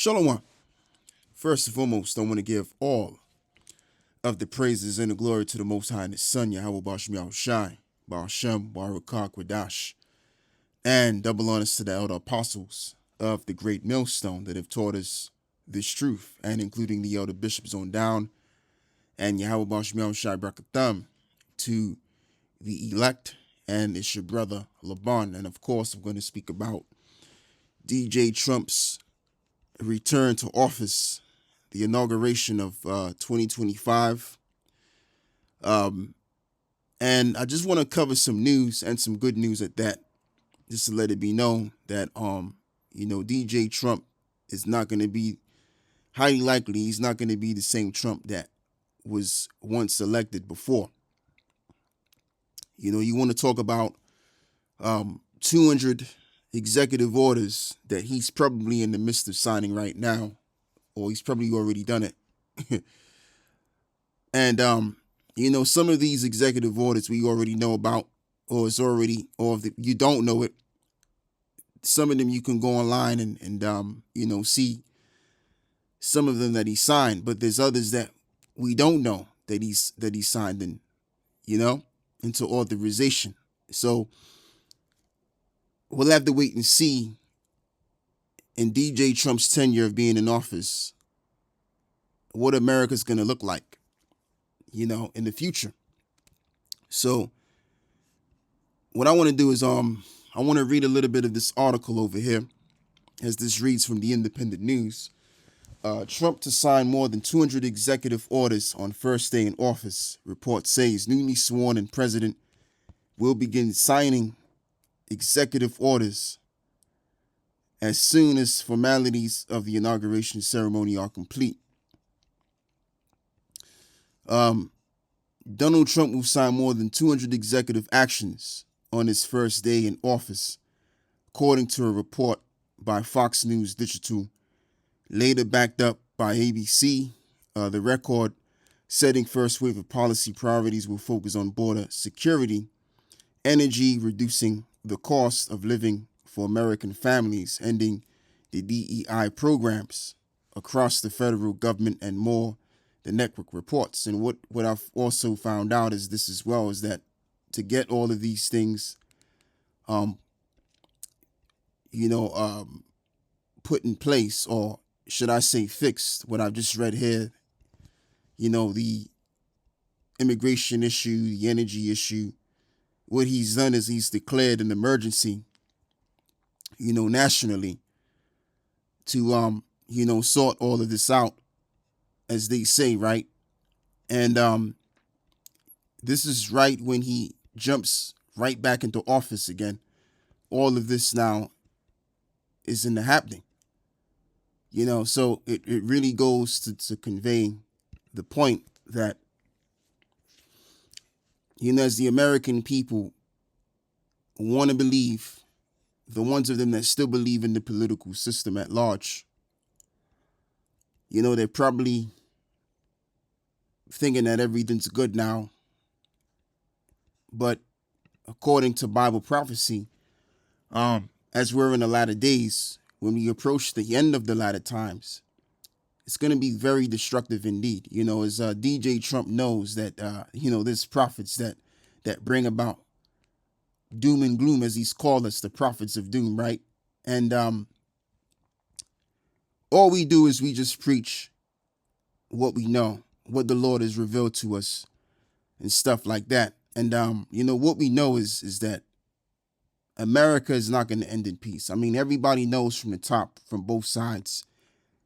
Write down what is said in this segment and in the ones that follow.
Shalom. First and foremost, I want to give all of the praises and the glory to the Most High and His Son, Yahweh Bashim Yahushai, Ba'ashem, Barakah, Quadash, and double honors to the elder apostles of the great millstone that have taught us this truth, and including the elder bishops on down, and Yahweh Bashim Yahushai Brakatham to the elect, and it's your brother Laban. And of course, I'm going to speak about DJ Trump's return to office, the inauguration of 2025. And I just want to cover some news and some good news at that, just to let it be known that, DJ Trump is not going to be, highly likely, he's not going to be the same Trump that was once elected before. You want to talk about 200 executive orders that he's probably in the midst of signing right now, or he's probably already done it. And some of these executive orders we already know about, or if you don't know it, some of them you can go online and see some of them that he signed, but there's others that we don't know that he signed into authorization. So we'll have to wait and see in DJ Trump's tenure of being in office what America's going to look like, in the future. So what I want to do is I want to read a little bit of this article over here, as this reads from the Independent News. Trump to sign more than 200 executive orders on first day in office. Report says newly sworn in president will begin signing executive orders as soon as formalities of the inauguration ceremony are complete. Donald Trump will sign more than 200 executive actions on his first day in office, according to a report by Fox News Digital, later backed up by ABC. The record-setting first wave of policy priorities will focus on border security, energy, reducing the cost of living for American families, ending the DEI programs across the federal government, and more, the network reports. And what I've also found out is this as well, is that to get all of these things put in place, or should I say fixed, what I've just read here, the immigration issue, the energy issue, what he's done is he's declared an emergency, nationally to, sort all of this out, as they say, right? And this is right when he jumps right back into office again. All of this now is in the happening. So it really goes to convey the point that, as the American people want to believe, the ones of them that still believe in the political system at large, they're probably thinking that everything's good now. But according to Bible prophecy, as we're in the latter days, when we approach the end of the latter times, it's going to be very destructive indeed. As DJ Trump knows that, there's prophets that bring about doom and gloom, as he's called us, the prophets of doom, right? And all we do is we just preach what we know, what the Lord has revealed to us and stuff like that. And, what we know is that America is not going to end in peace. I mean, everybody knows from the top, from both sides,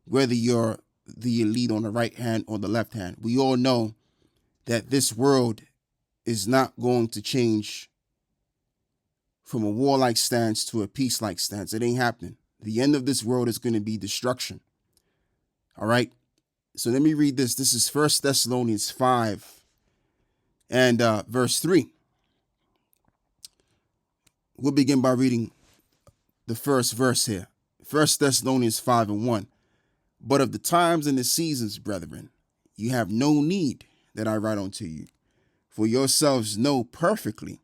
whether you're the elite on the right hand or the left hand, we all know that this world is not going to change from a warlike stance to a peace-like stance. It ain't happening. The end of this world is going to be destruction. All right? So let me read this. This is 1 Thessalonians 5 and verse 3. We'll begin by reading the first verse here. 1 Thessalonians 5 and 1. But of the times and the seasons, brethren, you have no need that I write unto you. For yourselves know perfectly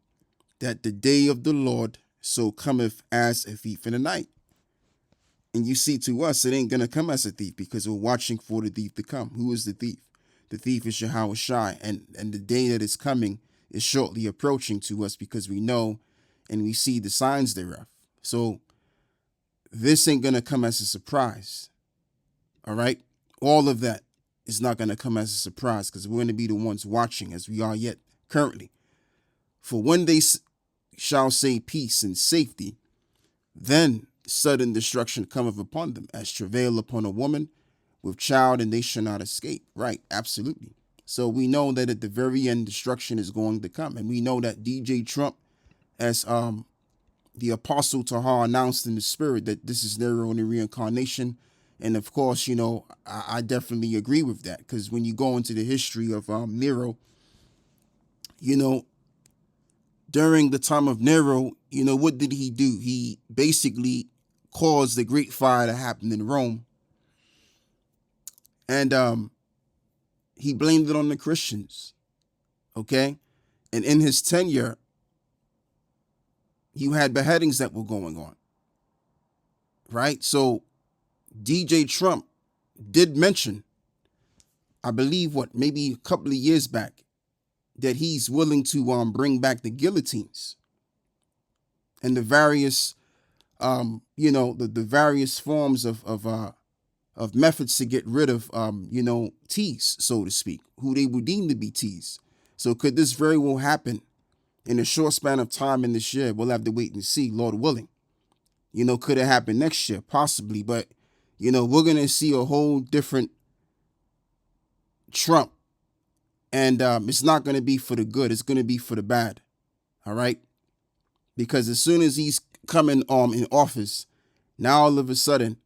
that the day of the Lord so cometh as a thief in the night. And you see, to us, it ain't going to come as a thief because we're watching for the thief to come. Who is the thief? The thief is Yahweh Shai. And the day that is coming is shortly approaching to us because we know and we see the signs thereof. So this ain't going to come as a surprise. All right? All of that is not going to come as a surprise because we're going to be the ones watching as we are yet currently. For when they shall say peace and safety, then sudden destruction cometh upon them, as travail upon a woman with child, and they shall not escape. Right, absolutely. So we know that at the very end, destruction is going to come. And we know that DJ Trump, as the Apostle Tahar announced in the spirit, that this is Nero in the reincarnation. And of course, I definitely agree with that, because when you go into the history of Nero, during the time of Nero, what did he do? He basically caused the great fire to happen in Rome. And he blamed it on the Christians. Okay? And in his tenure, you had beheadings that were going on. Right? So DJ Trump did mention, I believe, maybe a couple of years back, that he's willing to bring back the guillotines and the various the various forms of methods to get rid of T's, so to speak, who they would deem to be T's. So could this very well happen in a short span of time in this year? We'll have to wait and see, Lord willing. Could it happen next year? Possibly, but we're gonna see a whole different Trump. And it's not going to be for the good. It's going to be for the bad. All right. Because as soon as he's coming in office, now all of a sudden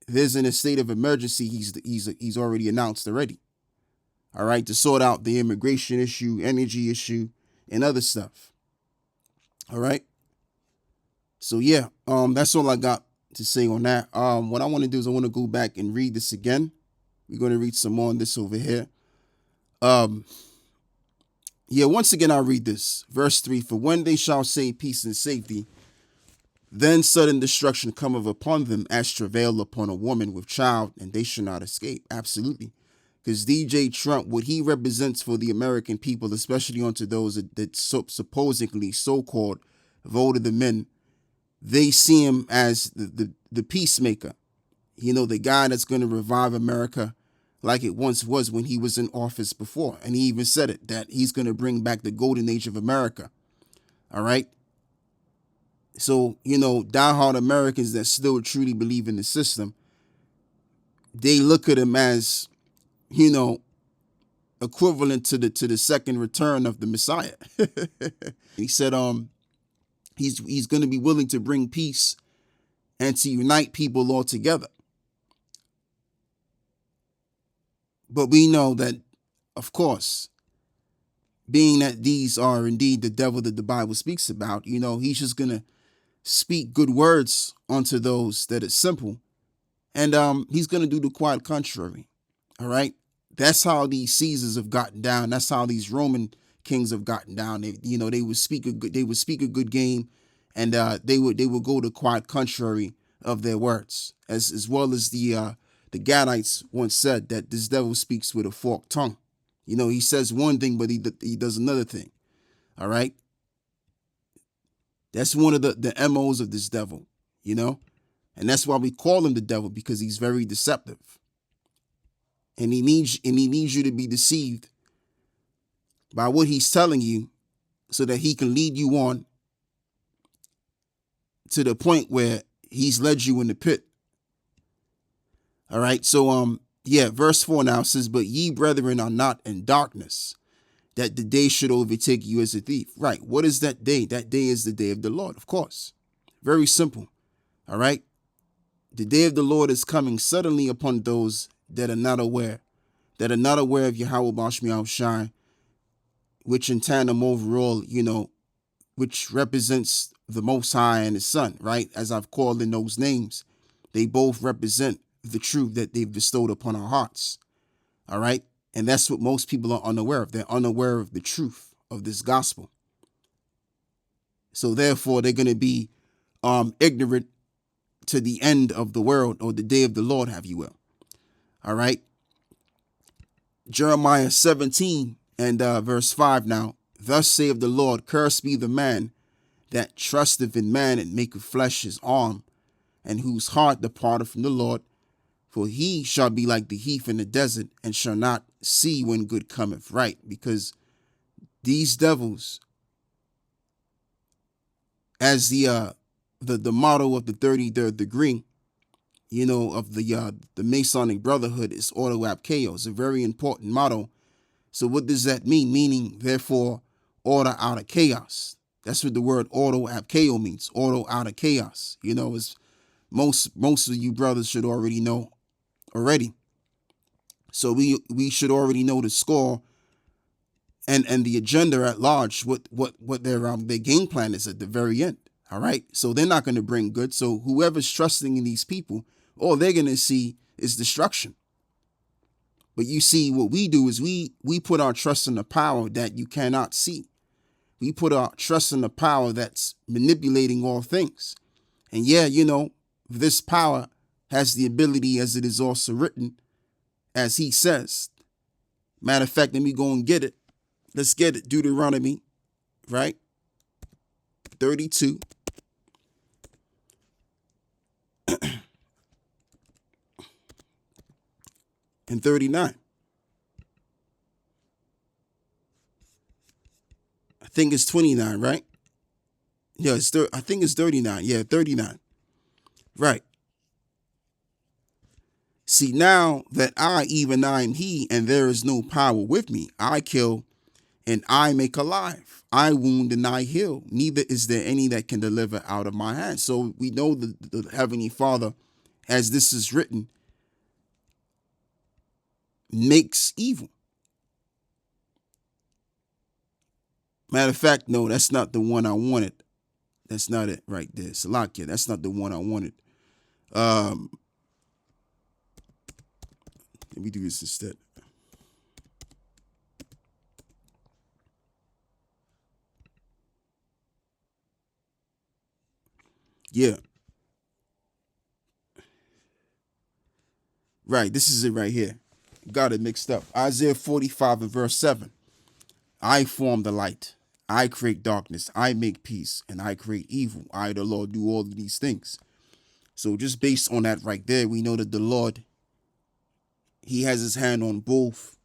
there's in a state of emergency. He's already announced already. All right. To sort out the immigration issue, energy issue, and other stuff. All right. So yeah, that's all I got to say on that. What I want to do is I want to go back and read this again. We're going to read some more on this over here. Once again, I'll read this. Verse 3, for when they shall say peace and safety, then sudden destruction cometh upon them as travail upon a woman with child, and they shall not escape. Absolutely. Because DJ Trump, what he represents for the American people, especially onto those that supposedly so-called voted them in, they see him as the peacemaker. The guy that's going to revive America like it once was when he was in office before. And he even said it, that he's going to bring back the golden age of America. All right. So, diehard Americans that still truly believe in the system, they look at him as, equivalent to the second return of the Messiah. He said, he's going to be willing to bring peace and to unite people all together. But we know that, of course, being that these are indeed the devil that the Bible speaks about, he's just going to speak good words unto those that are simple. And he's going to do the quite contrary. All right. That's how these Caesars have gotten down. That's how these Roman kings have gotten down. They would speak a good game, and they would go the quite contrary of their words, as well as the Gadites once said that this devil speaks with a forked tongue. He says one thing, but he does another thing. All right. That's one of the MOs of this devil, and that's why we call him the devil, because he's very deceptive. And he needs you to be deceived by what he's telling you so that he can lead you on to the point where he's led you in the pit. All right. So, verse 4 now says, but ye brethren are not in darkness, that the day should overtake you as a thief. Right. What is that day? That day is the day of the Lord, of course. Very simple. All right. The day of the Lord is coming suddenly upon those that are not aware of Yahweh Bashmi Shai, which in tandem overall, which represents the Most High and His Son, right? As I've called in those names, they both represent the truth that they've bestowed upon our hearts. All right. And that's what most people are unaware of. They're unaware of the truth of this gospel. So therefore, they're going to be ignorant to the end of the world, or the day of the Lord, have you will. All right. Jeremiah 17 and verse 5 now. Thus saith the Lord, cursed be the man that trusteth in man and maketh flesh his arm, and whose heart departeth from the Lord. For he shall be like the heath in the desert, and shall not see when good cometh. Right, because these devils, as the motto of the 33rd degree, of the Masonic Brotherhood, is Ordo ab Chaos, a very important motto. So what does that mean? Meaning, therefore, order out of chaos. That's what the word Ordo ab Chaos means. Ordo out of chaos. As most of you brothers should already know already. So we should already know the score and the agenda at large, what their game plan is at the very end. All right. So they're not going to bring good. So whoever's trusting in these people, all they're going to see is destruction. But you see, what we do is we put our trust in the power that you cannot see. We put our trust in the power that's manipulating all things. And yeah, this power has the ability, as it is also written, as he says. Matter of fact, let me go and get it. Let's get it. Deuteronomy, right? 32. And 39. I think it's 29, right? Yeah, I think it's 39. Yeah, 39. Right. See, now that even I am he, and there is no power with me, I kill and I make alive. I wound and I heal. Neither is there any that can deliver out of my hand. So we know the Heavenly Father, as this is written, makes evil. Matter of fact, no, that's not the one I wanted. That's not it right there. Salakia, that's not the one I wanted. Let me do this instead. Yeah. Right, this is it right here. Got it mixed up. Isaiah 45 and verse 7. I form the light. I create darkness. I make peace, and I create evil. I, the Lord, do all of these things. So just based on that right there, we know that the Lord, he has his hand on both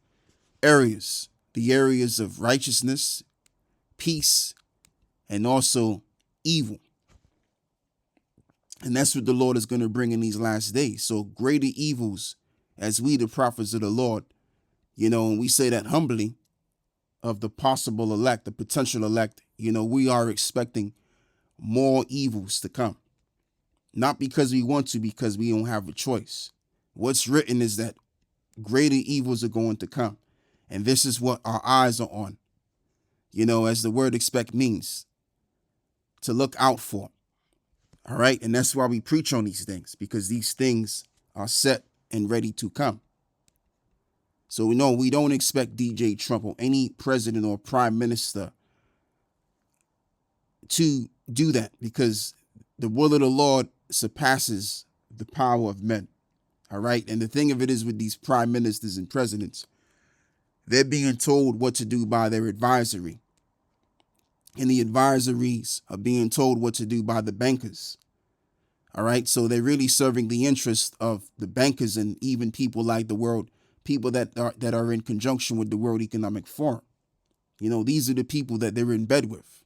areas. The areas of righteousness, peace, and also evil. And that's what the Lord is going to bring in these last days. So greater evils, as we, the prophets of the Lord, and we say that humbly, of the possible elect, the potential elect, we are expecting more evils to come. Not because we want to, because we don't have a choice. What's written is that greater evils are going to come. And this is what our eyes are on. As the word expect means, to look out for. All right. And that's why we preach on these things, because these things are set and ready to come. So we know we don't expect DJ Trump or any president or prime minister to do that, because the will of the Lord surpasses the power of men. All right. And the thing of it is, with these prime ministers and presidents, they're being told what to do by their advisory. And the advisories are being told what to do by the bankers. All right. So they're really serving the interest of the bankers and even people like the world, people that are in conjunction with the World Economic Forum. These are the people that they're in bed with.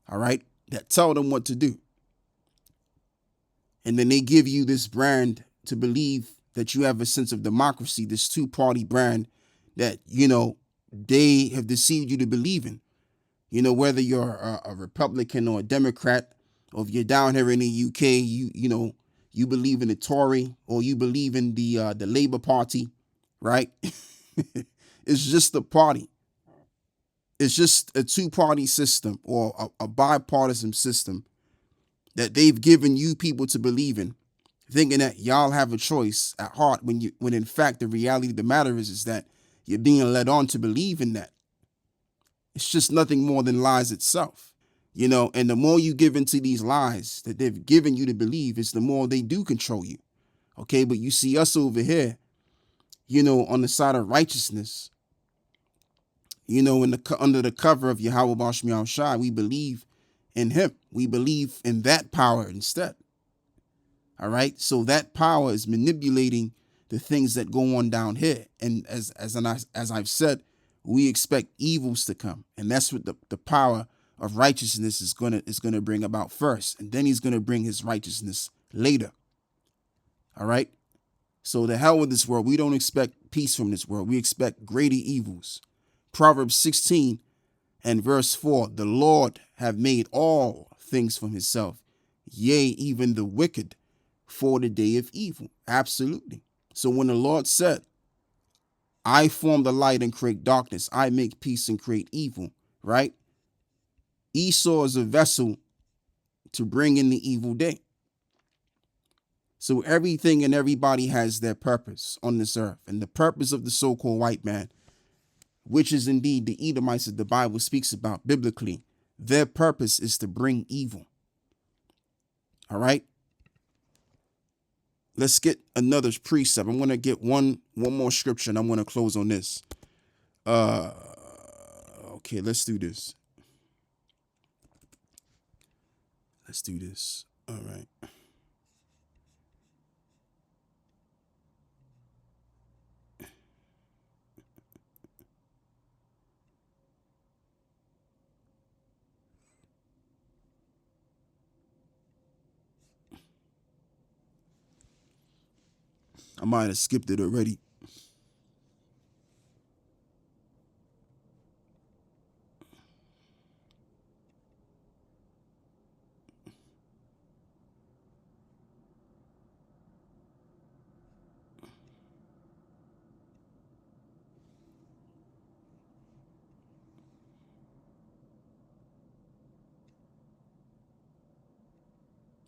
All right. That tell them what to do. And then they give you this brand to believe that you have a sense of democracy, this two-party brand that, they have deceived you to believe in. Whether you're a Republican or a Democrat, or if you're down here in the UK, you believe in the Tory, or you believe in the Labour Party, right? It's just a party. It's just a two-party system, or a bipartisan system that they've given you people to believe in, thinking that y'all have a choice at heart, when in fact the reality of the matter is that you're being led on to believe in that. It's just nothing more than lies itself. And the more you give into these lies that they've given you to believe, is the more they do control you. Okay, but you see us over here, on the side of righteousness, under the cover of Yahweh Bashmiel Shai, we believe in him. We believe in that power instead. All right. So that power is manipulating the things that go on down here. And as I've said, we expect evils to come. And that's what the power of righteousness is gonna bring about first. And then he's gonna bring his righteousness later. All right. So the hell with this world. We don't expect peace from this world. We expect greater evils. Proverbs 16 and verse 4, the Lord have made all things from himself, yea, even the wicked for the day of evil. Absolutely. So when the Lord said, I form the light and create darkness, I make peace and create evil, right? Esau is a vessel to bring in the evil day. So everything and everybody has their purpose on this earth. And the purpose of the so-called white man, which is indeed the Edomites that the Bible speaks about biblically, their purpose is to bring evil. All right? Let's get another precept. I'm going to get one more scripture and I'm going to close on this. Okay, let's do this. All right. I might have skipped it already.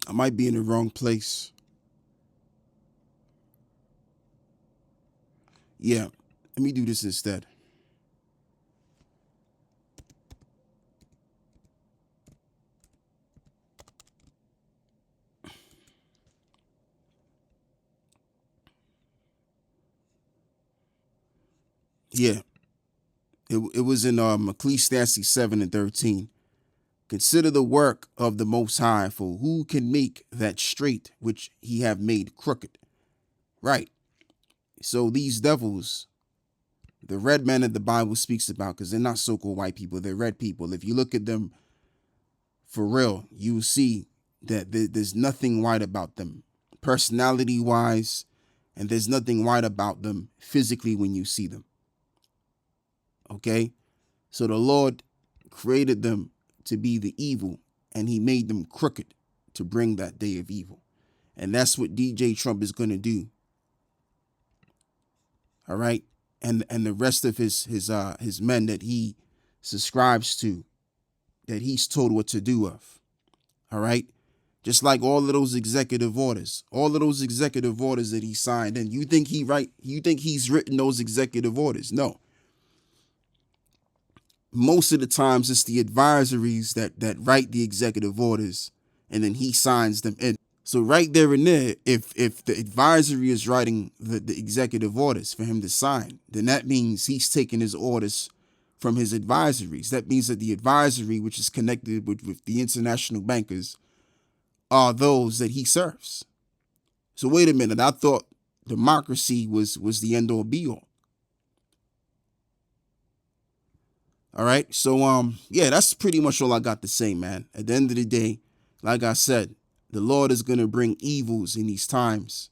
I might be in the wrong place. Yeah, let me do this instead. Yeah, it was in Ecclesiastes 7 and 13. Consider the work of the Most High, for who can make that straight which he have made crooked? Right. So these devils, the red men that the Bible speaks about, because they're not so-called white people, they're red people. If you look at them for real, you will see that there's nothing white about them, personality-wise, and there's nothing white about them physically when you see them. Okay? So the Lord created them to be the evil, and he made them crooked to bring that day of evil. And that's what DJ Trump is going to do. All right? And the rest of his men that he subscribes to, that he's told what to do of. All right? Just like all of those executive orders that he signed. And you think he's written those executive orders? No. Most of the times it's the advisories that write the executive orders, and then he signs them in. So right there and there, if the advisory is writing the executive orders for him to sign, then that means he's taking his orders from his advisories. That means that the advisory, which is connected with the international bankers, are those that he serves. So wait a minute, I thought democracy was the end all be all. All right. So yeah, that's pretty much all I got to say, man. At the end of the day, like I said, the Lord is going to bring evils in these times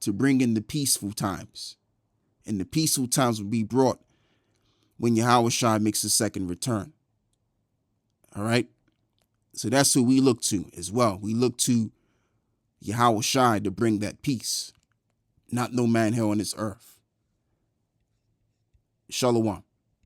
to bring in the peaceful times. And the peaceful times will be brought when Yahweh Shai makes a second return. All right. So that's who we look to as well. We look to Yahweh Shai to bring that peace, not no man here on this earth. Shalom.